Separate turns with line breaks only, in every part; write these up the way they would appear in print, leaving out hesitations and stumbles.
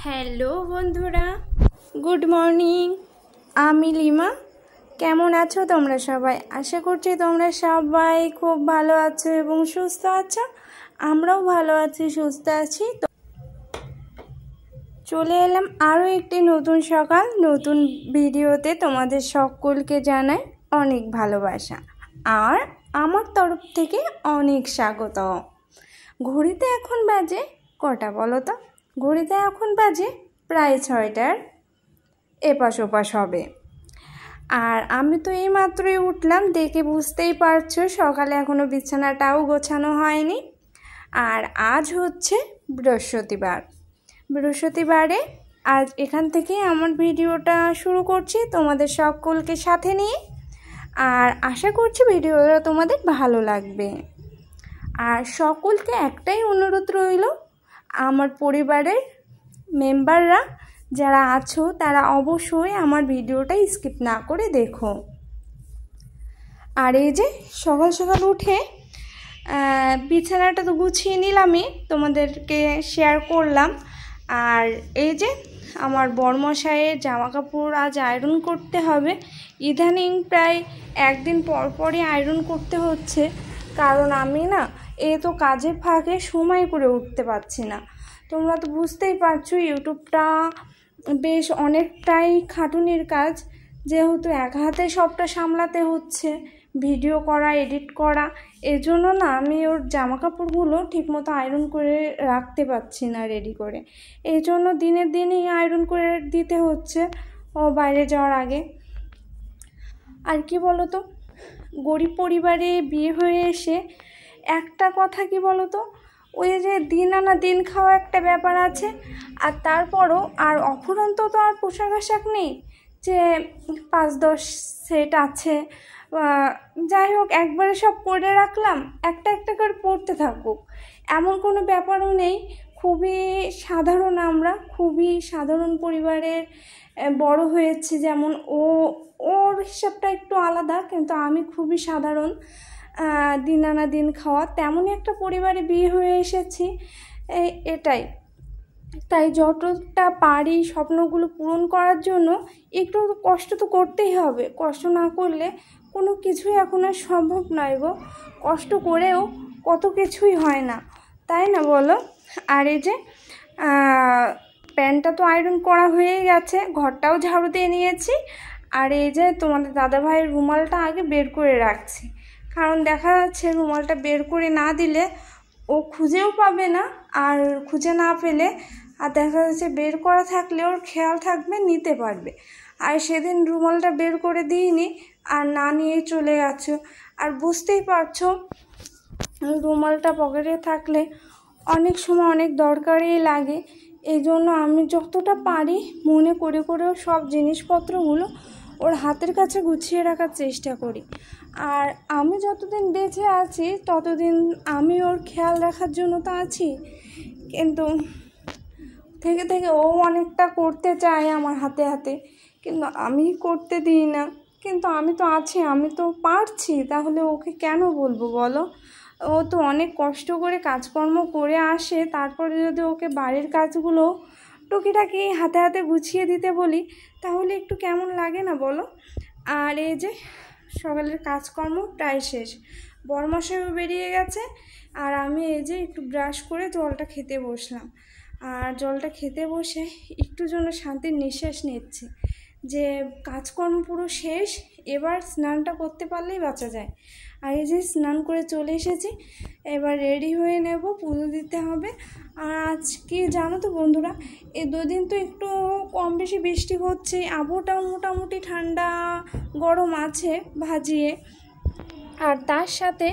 Hello বন্ধুরা, good morning. আমি lima. কেমন আছো তোমরা সবাই? আশা করছি তোমরা সবাই খুব ভালো আছো এবং সুস্থ আছো। আমরাও ভালো আছি, সুস্থ আছি। তো চলে এলাম আরও একটি নতুন সকাল, নতুন ভিডিওতে। তোমাদের সকলকে জানাই অনেক ভালোবাসা আর আমার তরফ থেকে অনেক স্বাগত। ঘড়িতে এখন বাজে কটা বলো তো? ঘড়িতে এখন বাজে প্রায় 6টার এপাশ ওপাশ হবে। আর আমি তো এই মাত্রই উঠলাম, দেখে বুঝতেই পারছো সকালে এখনও বিছানাটাও গোছানো হয়নি। আর আজ হচ্ছে বৃহস্পতিবারে আজ এখান থেকে আমার ভিডিওটা শুরু করছি তোমাদের সকলকে সাথে নিয়ে। আর আশা করছি ভিডিওটা তোমাদের ভালো লাগবে। আর সকলকে একটাই অনুরোধ রইল, আমার পরিবারের মেম্বাররা যারা আছো তারা অবশ্যই আমার ভিডিওটা স্কিপ না করে দেখো। আর এই যে সকাল সকাল উঠে বিছানাটা তো গুছিয়ে নিলামই, তোমাদেরকে শেয়ার করলাম। আর এই যে আমার বরমশাইয়ের জামা কাপড় আজ আয়রন করতে হবে। ইদানিং প্রায় একদিন পর পরই আয়রন করতে হচ্ছে, কারণ আমি না তো কাজের ফাঁকে সময় করে উঠতে পারছি না। তোমরা তো বুঝতেই পারছো ইউটিউবটা বেশ অনেকটাই খাটুনির কাজ, যেহেতু এক হাতে সবটা সামলাতে হচ্ছে, ভিডিও করা, এডিট করা। এজন্য না আমি ওর জামা কাপড়গুলো ঠিকমতো আয়রন করে রাখতে পারছি না রেডি করে। এই জন্য দিনের দিনই আয়রন করে দিতে হচ্ছে ও বাইরে যাওয়ার আগে। আর কি বলো তো, গরিব পরিবারে বিয়ে হয়ে এসে একটা কথা কি বলো তো, ওই যে দিন আনা দিন খাওয়া একটা ব্যাপার আছে। আর তারপরও আর অফুরন্ত তো আর পোশাক আশাক নেই যে 5-10 সেট আছে। যাই হোক, একবারে সব পরে রাখলাম, একটা একটা করে পরতে থাকুক, এমন কোনো ব্যাপারও নেই। খুবই সাধারণ, আমরা খুবই সাধারণ পরিবারের বড় হয়েছি। যেমন ওর হিসাবটা একটু আলাদা, কিন্তু আমি খুবই সাধারণ দিন আনা দিন খাওয়া তেমনই একটা পরিবারে বিয়ে হয়ে এসেছি। এটাই, তাই যতটা পারি স্বপ্নগুলো পূরণ করার জন্য একটু কষ্ট তো করতেই হবে। কষ্ট না করলে কোনো কিছুই এখন আর সম্ভব নয় গো। কষ্ট করেও কত কিছুই হয় না, তাই না বলো? আর এই যে প্যান্টটা তো আয়রন করা হয়ে গেছে, ঘরটাও ঝাড়ু দিয়ে নিয়েছি। আর এই যে তোমাদের দাদাভাইয়ের রুমালটা আগে বের করে রাখছি, কারণ দেখা যাচ্ছে রুমালটা বের করে না দিলে ও খুঁজেও পাবে না, আর খুঁজে না পেলে আর দেখা যাচ্ছে বের করা থাকলে ওর খেয়াল থাকবে, নিতে পারবে। আর সেদিন রুমালটা বের করে দিইনি, আর না নিয়েই চলে গেছো। আর বুঝতেই পারছো রুমালটা পকেটে থাকলে অনেক সময় অনেক দরকারই লাগে। এই জন্য আমি যতটা পারি মনে করে করেও সব জিনিসপত্রগুলো ওর হাতের কাছে গুছিয়ে রাখার চেষ্টা করি। আর আমি যতদিন বেঁচে আছি ততদিন আমি ওর খেয়াল রাখার জন্য তো আছি, কিন্তু থেকে থেকে ও অনেকটা করতে চায় আমার হাতে হাতে, কিন্তু আমি করতে দিই না। কিন্তু আমি তো আছি, আমি তো পারছি, তাহলে ওকে কেন বলবো বলো? ও তো অনেক কষ্ট করে কাজকর্ম করে আসে, তারপরে যদি ওকে বাড়ির কাজগুলো টুকিটাকি হাতে হাতে গুছিয়ে দিতে বলি তাহলে একটু কেমন লাগে না বলো? আর এই যে সকালের কাজকর্ম প্রায় শেষ, বরমশাইও বেরিয়ে গেছে। আর আমি এই যে একটু ব্রাশ করে জলটা খেতে বসলাম। আর জলটা খেতে বসে একটু জন্য শান্তির নিঃশ্বাস নিচ্ছি যে কাজকর্ম পুরো শেষ, এবার স্নানটা করতে পারলেই বাঁচা যায়। আর এই যে স্নান করে চলে এসেছি, এবার রেডি হয়ে নেব, পুজো দিতে হবে। আর আজকে জানো তো বন্ধুরা, এই 2 দিন তো একটু কম বেশি বৃষ্টি হচ্ছে, আবহাওয়াটাও মোটামুটি ঠান্ডা গরম আছে ভাজিয়ে। আর তার সাথে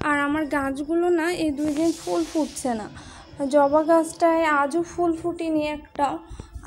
আর আমার গাছগুলো না এই 2 দিন ফুল ফুটছে না। জবা গাছটায় আজও ফুল ফুটেনি একটাও,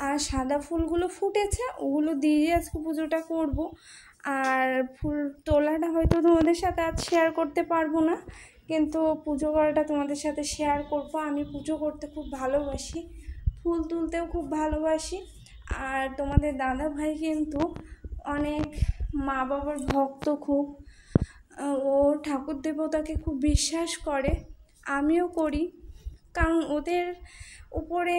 আর সাদা ফুলগুলো ফুটেছে, ওগুলো দিয়ে আজকে পুজোটা করব। আর ফুল তোলাটা হয়তো তোমাদের সাথে আজ শেয়ার করতে পারবো না, কিন্তু পুজো করাটা তোমাদের সাথে শেয়ার করব। আমি পুজো করতে খুব ভালোবাসি, ফুল তুলতেও খুব ভালোবাসি। আর তোমাদের দাদা ভাই কিন্তু অনেক মা বাবার ভক্ত, খুব ও ঠাকুর দেবতাকে খুব বিশ্বাস করে, আমিও করি। কারণ ওদের উপরে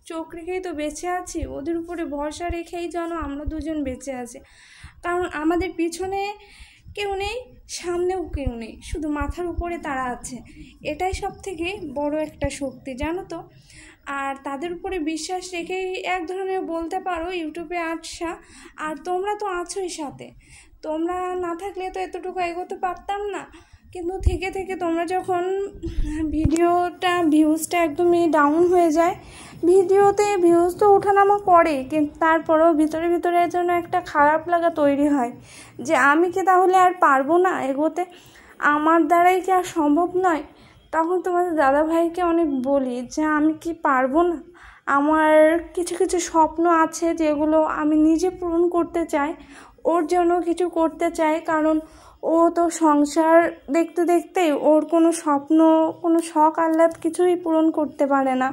চোখ রেখেই তো বেঁচে আছি, ওদের উপরে ভরসা রেখেই যেন আমরা দুজন বেঁচে আছি। কারণ আমাদের পিছনে কেউ নেই, সামনেও কেউ নেই, শুধু মাথার উপরে তারা আছে। এটাই সব থেকে বড় একটা শক্তি, জানো তো। আর তাদের উপরে বিশ্বাস রেখেই এক ধরনের বলতে পারো ইউটিউবে আসা। আর তোমরা তো আছোই সাথে, তোমরা না থাকলে তো এতটুকু এগোতে পারতাম না। কিন্তু থেকে থেকে তোমরা যখন ভিউজটা একদমই ডাউন হয়ে যায়, ভিডিওতে ভিউজ তো ওঠানামা করে, কিন্তু তারপরেও ভিতরে ভিতরে জন্য একটা খারাপ লাগা তৈরি হয় যে আমি কি তাহলে আর পারবো না এগোতে, আমার দ্বারাই কি আর সম্ভব নয়। তখন তোমাদের দাদাভাইকে অনেক বলি যে আমি কি পারবো না, আমার কিছু কিছু স্বপ্ন আছে যেগুলো আমি নিজে পূরণ করতে চাই, ওর জন্য কিছু করতে চাই। কারণ ও তো সংসার দেখতে দেখতেই ওর কোনো স্বপ্ন, কোনো শখ আহ্লাদ কিছুই পূরণ করতে পারে না।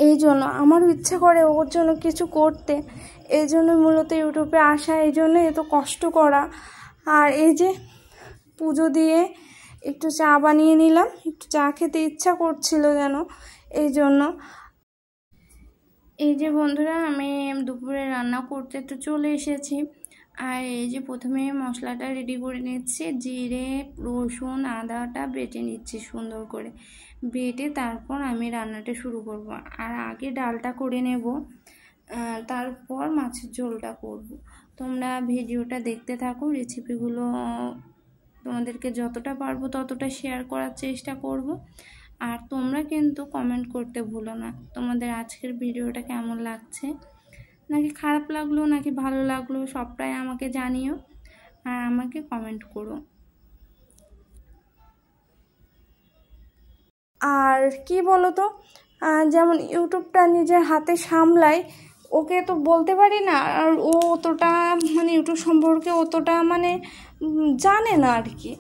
এই জন্য আমারও ইচ্ছে করে ওর জন্য কিছু করতে, এই জন্য মূলত ইউটিউবে আসা, এই জন্য এত কষ্ট করা। আর এই যে পুজো দিয়ে একটু চা বানিয়ে নিলাম, একটু চা খেতে ইচ্ছা করছিল যেন, এই জন্য। এই যে বন্ধুরা, আমি দুপুরে রান্না করতে তো চলে এসেছি। আর এই যে প্রথমে মশলাটা রেডি করে নিচ্ছি, জিরে রসুন আদাটা বেটে নিচ্ছি সুন্দর করে, বেটে তারপর আমি রান্নাটা শুরু করব। আর আগে ডালটা করে নেব, তারপর মাছের ঝোলটা করব। তোমরা ভিডিওটা দেখতে থাকো, রেসিপিগুলো তোমাদেরকে যতটা পারবো ততটা শেয়ার করার চেষ্টা করব। আর তোমরা কিন্তু কমেন্ট করতে ভুলো না তোমাদের আজকের ভিডিওটা কেমন লাগছে, নাকি খারাপ লাগলো নাকি ভালো লাগলো, সবটাই আমাকে জানিও আর আমাকে কমেন্ট করো। আর কি বলো তো, যেমন ইউটিউবটা নিজের হাতে সামলাই, ওকে তো বলতে পারি না। আর ও অতটা মানে ইউটিউব সম্পর্কে অতটা মানে জানে না আর কি।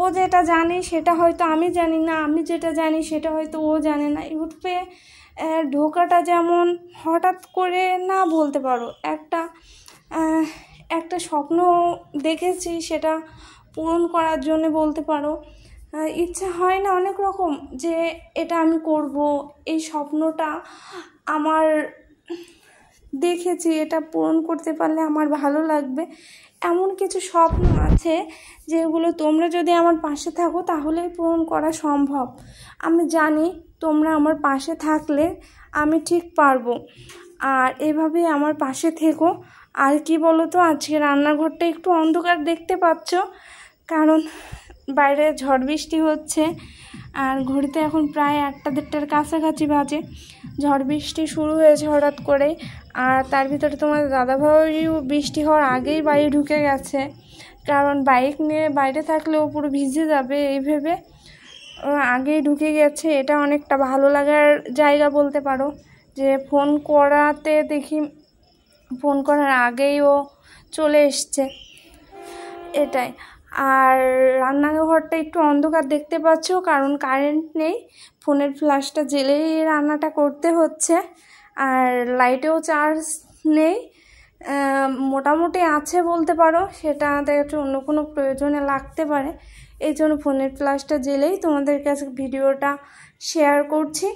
ও যেটা জানে সেটা হয়তো আমি জানি না, আমি যেটা জানি সেটা হয়তো ও জানে না। ইউটিউবে ঢোকাটা যেমন হঠাৎ করে না বলতে পারো, একটা স্বপ্ন দেখেছি, সেটা পূরণ করার জন্য বলতে পারো। ইচ্ছা হয় না অনেক রকম যে এটা আমি করব, এই স্বপ্নটা আমার দেখেছি, এটা পূরণ করতে পারলে আমার ভালো লাগবে। এমন কিছু স্বপ্ন আছে যেগুলো তোমরা যদি আমার পাশে থাকো তাহলে পূরণ করা সম্ভব। আমি জানি তোমরা আমার পাশে থাকলে আমি ঠিক পারবো। আর এভাবেই আমার পাশে থেকো। আর কি বলো তো, আজকে রান্নাঘরটা একটু অন্ধকার দেখতে পাচ্ছ, কারণ বাইরে ঝড় বৃষ্টি হচ্ছে। আর ঘড়িতে এখন প্রায় 1-1:30টার কাছাকাছি বাজে। ঝড় বৃষ্টি শুরু হয়েছে হঠাৎ করে। আর তার ভিতরে তোমার দাদাভাইও বৃষ্টি হওয়ার আগেই বাড়ি ঢুকে গেছে, কারণ বাইক নিয়ে বাইরে থাকলে ও পুরো ভিজে যাবে এই ভেবে আগেই ঢুকে গেছে। এটা অনেকটা ভালো লাগার জায়গা বলতে পারো, যে ফোন করাতে দেখি ফোন করার আগেই ও চলে এসছে, এটাই। আর রান্নাঘরটা একটু অন্ধকার দেখতে পাচ্ছ, কারণ কারেন্ট নেই, ফোনের ফ্ল্যাশটা জ্বেলেই রান্নাটা করতে হচ্ছে। আর লাইটেও চার্জ নেই, মোটামুটি আছে বলতে পারো, সেটা আমাদের একটু অন্য কোনো প্রয়োজনে লাগতে পারে। এই জন্য ফোনের ফ্ল্যাশটা জ্বেলেই তোমাদের কাছে ভিডিওটা শেয়ার করছি।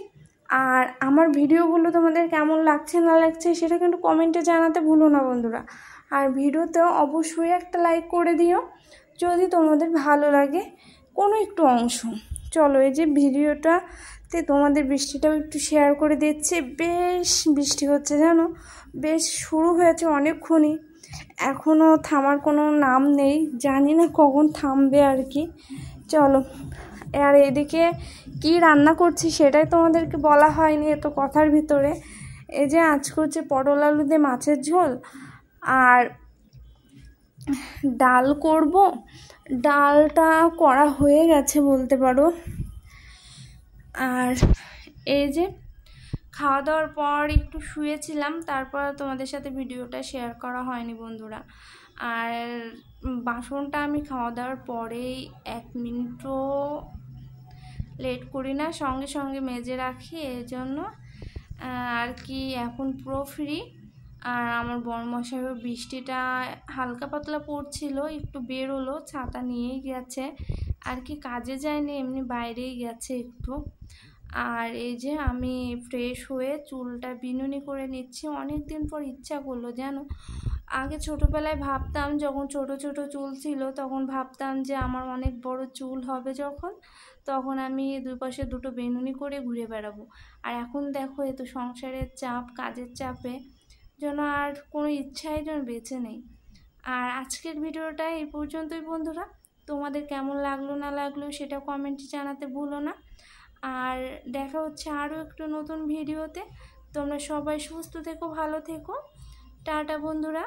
আর আমার ভিডিওগুলো তোমাদের কেমন লাগছে না লাগছে সেটা কিন্তু কমেন্টে জানাতে ভুলো না বন্ধুরা। আর ভিডিওতেও অবশ্যই একটা লাইক করে দিও যদি তোমাদের ভালো লাগে কোনো একটু অংশ। চলো, এই যে ভিডিওটাতে তোমাদের বৃষ্টিটাও একটু শেয়ার করে দিচ্ছি। বেশ বৃষ্টি হচ্ছে জানো, বেশ শুরু হয়েছে অনেকক্ষণই, এখনও থামার কোনো নাম নেই, জানি না কখন থামবে আর কি। চলো, আর এদিকে কি রান্না করছি সেটাই তোমাদেরকে বলা হয়নি এত কথার ভিতরে। এই যে আজকে হচ্ছে পটল আলু দিয়ে মাছের ঝোল আর ডাল করব। ডালটা করা হয়ে গেছে বলতে পারো। আর এই যে খাওয়া দাওয়ার পর একটু শুয়েছিলাম, তারপর তোমাদের সাথে ভিডিওটা শেয়ার করা হয়নি বন্ধুরা। আর বাসনটা আমি খাওয়া দাওয়ার পরেই 1 মিনিটও লেট করি না, সঙ্গে সঙ্গে মেজে রাখি, এই জন্য আর কি এখন পুরো ফ্রি। আর আমার বরমশাইও বৃষ্টিটা হালকা পাতলা পড়ছিল, একটু বেরোলো, ছাতা নিয়েই গেছে আর কি, কাজে যায়নি, এমনি বাইরেই গেছে একটু। আর এই যে আমি ফ্রেশ হয়ে চুলটা বিনুনি করে নিচ্ছি। অনেক দিন পর ইচ্ছা করলো জানো, আগে ছোটোবেলায় ভাবতাম, যখন ছোট ছোট চুল ছিল তখন ভাবতাম যে আমার অনেক বড় চুল হবে যখন, তখন আমি দুই পাশে দুটো বেনুনি করে ঘুরে বেড়াবো। আর এখন দেখো, এ তো সংসারের চাপ, কাজের চাপে যেন আর কোনো ইচ্ছাই যেন বেঁচে নেই। আর আজকের ভিডিওটা এই পর্যন্তই বন্ধুরা। তোমাদের কেমন লাগলো না লাগলো সেটা কমেন্টে জানাতে ভুলো না। আর দেখা হচ্ছে আরও একটু নতুন ভিডিওতে। তোমরা সবাই সুস্থ থেকো, ভালো থেকো। টাটা বন্ধুরা।